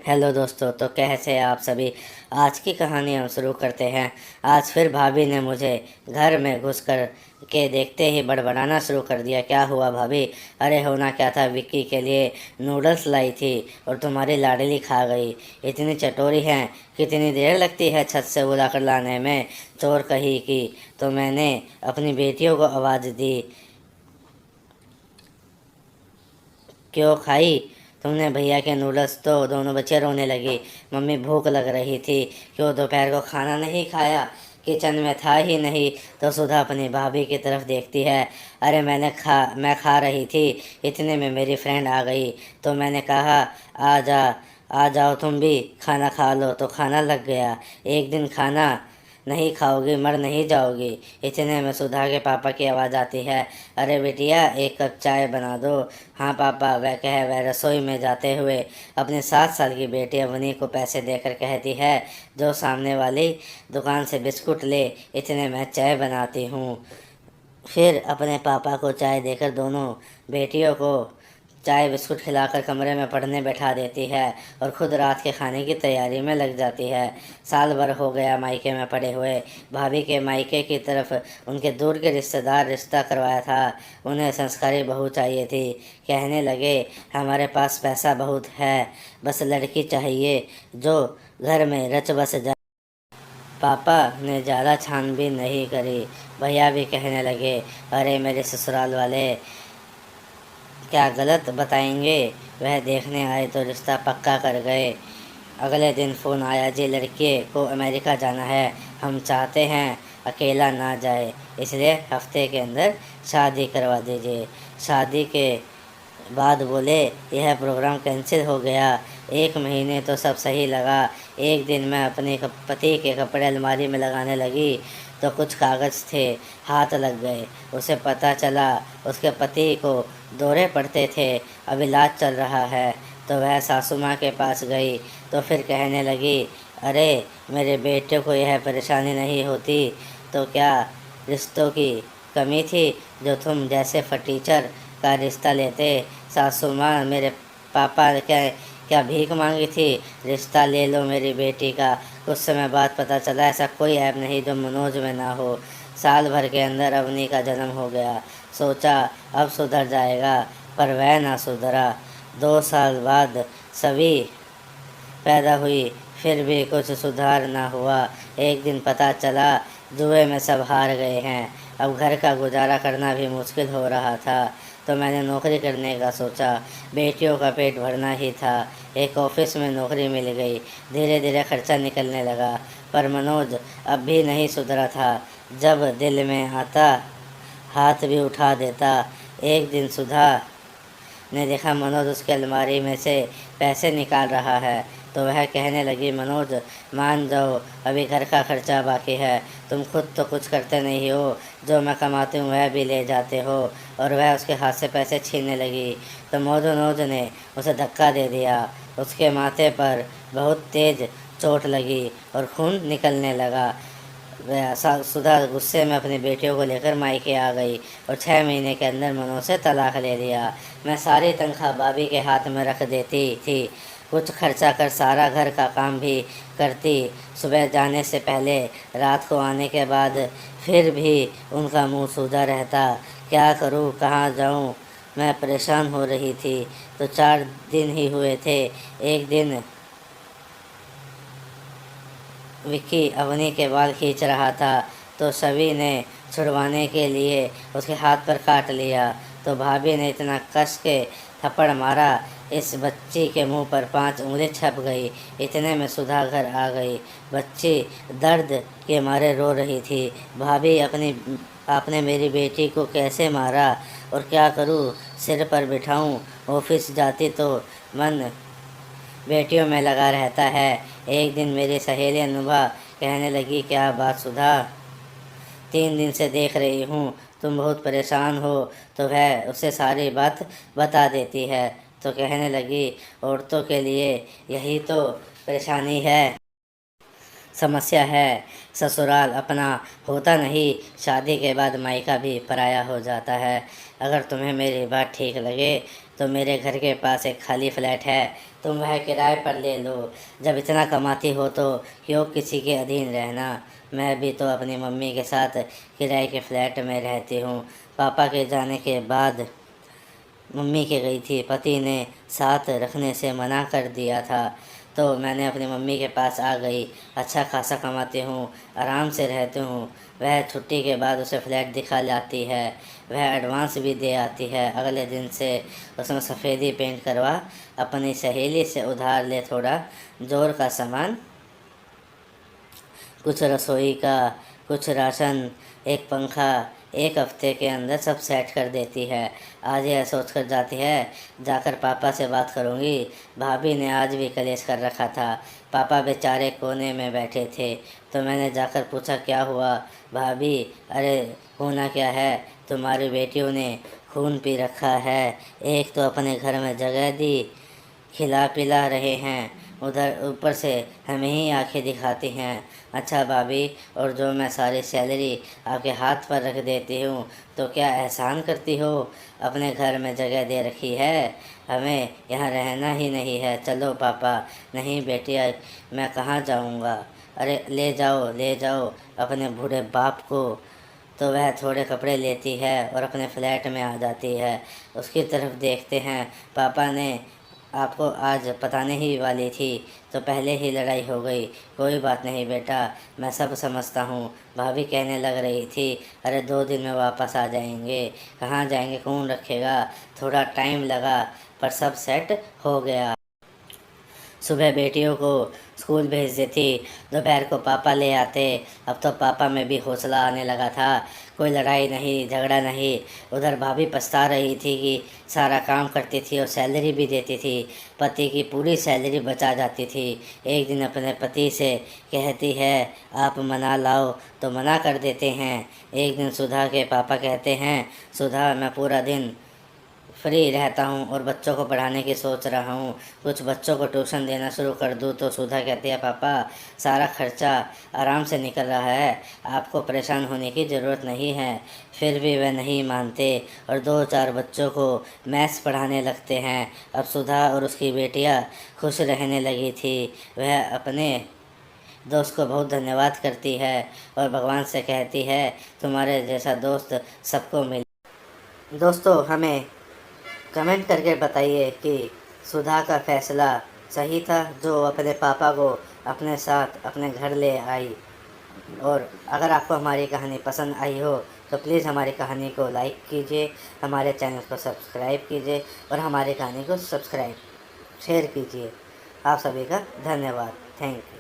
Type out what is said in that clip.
Hello दोस्तों, तो कैसे हैं आप सभी। आज की कहानी हम शुरू करते हैं। आज फिर भाभी ने मुझे घर में घुस कर के देखते ही बड़बड़ाना शुरू कर दिया। क्या हुआ भाभी? अरे होना क्या था, विक्की के लिए नूडल्स लाई थी और तुम्हारी लाडली खा गई। इतनी चटोरी हैं, कितनी देर लगती है छत से बुला कर लाने में। चोर कही की तो मैंने अपनी बेटियों को आवाज़ दी। क्यों खाई तुमने भैया के नूडल्स? तो दोनों बच्चे रोने लगी। मम्मी भूख लग रही थी। क्यों दोपहर को खाना नहीं खाया? किचन में था ही नहीं। तो सुधा अपनी भाभी की तरफ देखती है। अरे मैं खा रही थी, इतने में मेरी फ्रेंड आ गई। तो मैंने कहा आ जा, आ जाओ तुम भी खाना खा लो। तो खाना लग गया। एक दिन खाना नहीं खाओगी मर नहीं जाओगी। इतने में सुधा के पापा की आवाज़ आती है। अरे बिटिया, एक कप चाय बना दो। हाँ पापा, वह रसोई में जाते हुए अपने 7 साल की बेटी अवनी को पैसे देकर कहती है, जो सामने वाली दुकान से बिस्कुट ले, इतने में चाय बनाती हूँ। फिर अपने पापा को चाय देकर दोनों बेटियों को चाय बिस्कुट खिलाकर कमरे में पढ़ने बैठा देती है और खुद रात के खाने की तैयारी में लग जाती है। साल भर हो गया मायके में पड़े हुए। भाभी के मायके की तरफ उनके दूर के रिश्तेदार रिश्ता करवाया था। उन्हें संस्कारी बहू चाहिए थी। कहने लगे, हमारे पास पैसा बहुत है, बस लड़की चाहिए जो घर में रच बस जाए। पापा ने ज़्यादा छानबीन नहीं करी। भैया भी कहने लगे, अरे मेरे ससुराल वाले क्या गलत बताएंगे। वह देखने आए तो रिश्ता पक्का कर गए। अगले दिन फ़ोन आया, जी लड़के को अमेरिका जाना है, हम चाहते हैं अकेला ना जाए, इसलिए हफ्ते के अंदर शादी करवा दीजिए। शादी के बाद बोले, यह प्रोग्राम कैंसिल हो गया। 1 महीने तो सब सही लगा। एक दिन मैं अपने पति के कपड़े अलमारी में लगाने लगी तो कुछ कागज़ थे, हाथ लग गए। उसे पता चला उसके पति को दौरे पड़ते थे, अब इलाज चल रहा है। तो वह सासू माँ के पास गई तो फिर कहने लगी, अरे मेरे बेटे को यह परेशानी नहीं होती तो क्या रिश्तों की कमी थी जो तुम जैसे फटीचर का रिश्ता लेते। सासू माँ, मेरे पापा क्या क्या भीख मांगी थी, रिश्ता ले लो मेरी बेटी का। कुछ समय बाद पता चला ऐसा कोई ऐप नहीं जो मनोज में ना हो। साल भर के अंदर अवनी का जन्म हो गया। सोचा अब सुधर जाएगा, पर वह ना सुधरा। 2 साल बाद सभी पैदा हुई, फिर भी कुछ सुधार ना हुआ। एक दिन पता चला जुए में सब हार गए हैं। अब घर का गुजारा करना भी मुश्किल हो रहा था। तो मैंने नौकरी करने का सोचा। बेटियों का पेट भरना ही था। एक ऑफिस में नौकरी मिल गई। धीरे धीरे खर्चा निकलने लगा। पर मनोज अब भी नहीं सुधरा था। जब दिल में आता हाथ भी उठा देता। एक दिन सुधा ने देखा मनोज उसके अलमारी में से पैसे निकाल रहा है। तो वह कहने लगी, मनोज मान जाओ, अभी घर का खर्चा बाकी है। तुम खुद तो कुछ करते नहीं हो, जो मैं कमाती हूँ वह भी ले जाते हो। और वह उसके हाथ से पैसे छीनने लगी। तो मनोज ने उसे धक्का दे दिया। उसके माथे पर बहुत तेज चोट लगी और खून निकलने लगा। सुधा गुस्से में अपनी बेटियों को लेकर मायके आ गई और 6 महीने के अंदर मनोज से तलाक ले लिया। मैं सारी तनख्वाह भाभी के हाथ में रख देती थी, कुछ खर्चा कर सारा घर का काम भी करती। सुबह जाने से पहले, रात को आने के बाद, फिर भी उनका मुंह सूजा रहता। क्या करूं, कहाँ जाऊं, मैं परेशान हो रही थी। तो 4 दिन ही हुए थे। एक दिन विक्की अवनी के बाल खींच रहा था तो सभी ने छुड़वाने के लिए उसके हाथ पर काट लिया। तो भाभी ने इतना कस के थप्पड़ मारा, इस बच्ची के मुंह पर 5 उंगली छप गई। इतने में सुधा घर आ गई। बच्ची दर्द के मारे रो रही थी। भाभी, अपनी आपने मेरी बेटी को कैसे मारा और क्या करूं, सिर पर बिठाऊं। ऑफिस जाती तो मन बेटियों में लगा रहता है। एक दिन मेरी सहेली अनुभा कहने लगी, क्या बात सुधा, 3 दिन से देख रही हूँ तुम बहुत परेशान हो। तो वह उसे सारी बात बता देती है। तो कहने लगी, औरतों के लिए यही तो परेशानी है, समस्या है। ससुराल अपना होता नहीं, शादी के बाद मायका भी पराया हो जाता है। अगर तुम्हें मेरी बात ठीक लगे तो मेरे घर के पास एक खाली फ्लैट है, तुम वह किराए पर ले लो। जब इतना कमाती हो तो क्यों किसी के अधीन रहना। मैं भी तो अपनी मम्मी के साथ किराए के फ्लैट में रहती हूँ। पापा के जाने के बाद मम्मी के गई थी, पति ने साथ रखने से मना कर दिया था, तो मैंने अपनी मम्मी के पास आ गई। अच्छा खासा कमाती हूँ, आराम से रहती हूँ। वह छुट्टी के बाद उसे फ्लैट दिखा लाती है, वह एडवांस भी दे आती है। अगले दिन से उसमें सफ़ेदी पेंट करवा, अपनी सहेली से उधार ले थोड़ा जोर का सामान, कुछ रसोई का, कुछ राशन, एक पंखा, एक हफ्ते के अंदर सब सेट कर देती है। आज यह सोच कर जाती है जाकर पापा से बात करूँगी। भाभी ने आज भी कलेश कर रखा था। पापा बेचारे कोने में बैठे थे, तो मैंने जाकर पूछा क्या हुआ भाभी। अरे होना क्या है, तुम्हारी बेटियों ने खून पी रखा है। एक तो अपने घर में जगह दी, खिला पिला रहे हैं, उधर ऊपर से हमें ही आंखें दिखाती हैं। अच्छा भाभी, और जो मैं सारी सैलरी आपके हाथ पर रख देती हूँ तो क्या एहसान करती हो। अपने घर में जगह दे रखी है, हमें यहाँ रहना ही नहीं है। चलो पापा। नहीं बेटिया, मैं कहाँ जाऊँगा। अरे ले जाओ अपने बूढ़े बाप को। तो वह थोड़े कपड़े लेती है और अपने फ्लैट में आ जाती है। उसकी तरफ देखते हैं। पापा ने आपको आज बताने ही वाली थी तो पहले ही लड़ाई हो गई। कोई बात नहीं बेटा, मैं सब समझता हूँ। भाभी कहने लग रही थी अरे 2 दिन में वापस आ जाएंगे। कहाँ जाएंगे, कौन रखेगा। थोड़ा टाइम लगा पर सब सेट हो गया। सुबह बेटियों को स्कूल भेज देती, दोपहर को पापा ले आते। अब तो पापा में भी हौसला आने लगा था। कोई लड़ाई नहीं, झगड़ा नहीं। उधर भाभी पछता रही थी कि सारा काम करती थी और सैलरी भी देती थी। पति की पूरी सैलरी बचा जाती थी। एक दिन अपने पति से कहती है आप मना लाओ, तो मना कर देते हैं। एक दिन सुधा के पापा कहते हैं सुधा, मैं पूरा दिन फ्री रहता हूँ और बच्चों को पढ़ाने की सोच रहा हूँ, कुछ बच्चों को ट्यूशन देना शुरू कर दूँ। तो सुधा कहती है पापा, सारा खर्चा आराम से निकल रहा है, आपको परेशान होने की ज़रूरत नहीं है। फिर भी वह नहीं मानते और 2-4 बच्चों को मैथ्स पढ़ाने लगते हैं। अब सुधा और उसकी बेटियाँ खुश रहने लगी थी। वह अपने दोस्त को बहुत धन्यवाद करती है और भगवान से कहती है तुम्हारे जैसा दोस्त सबको मिले। दोस्तों, हमें कमेंट करके बताइए कि सुधा का फैसला सही था जो अपने पापा को अपने साथ अपने घर ले आई। और अगर आपको हमारी कहानी पसंद आई हो तो प्लीज़ हमारी कहानी को लाइक कीजिए, हमारे चैनल को सब्सक्राइब कीजिए और हमारी कहानी को शेयर कीजिए। आप सभी का धन्यवाद। Thank you.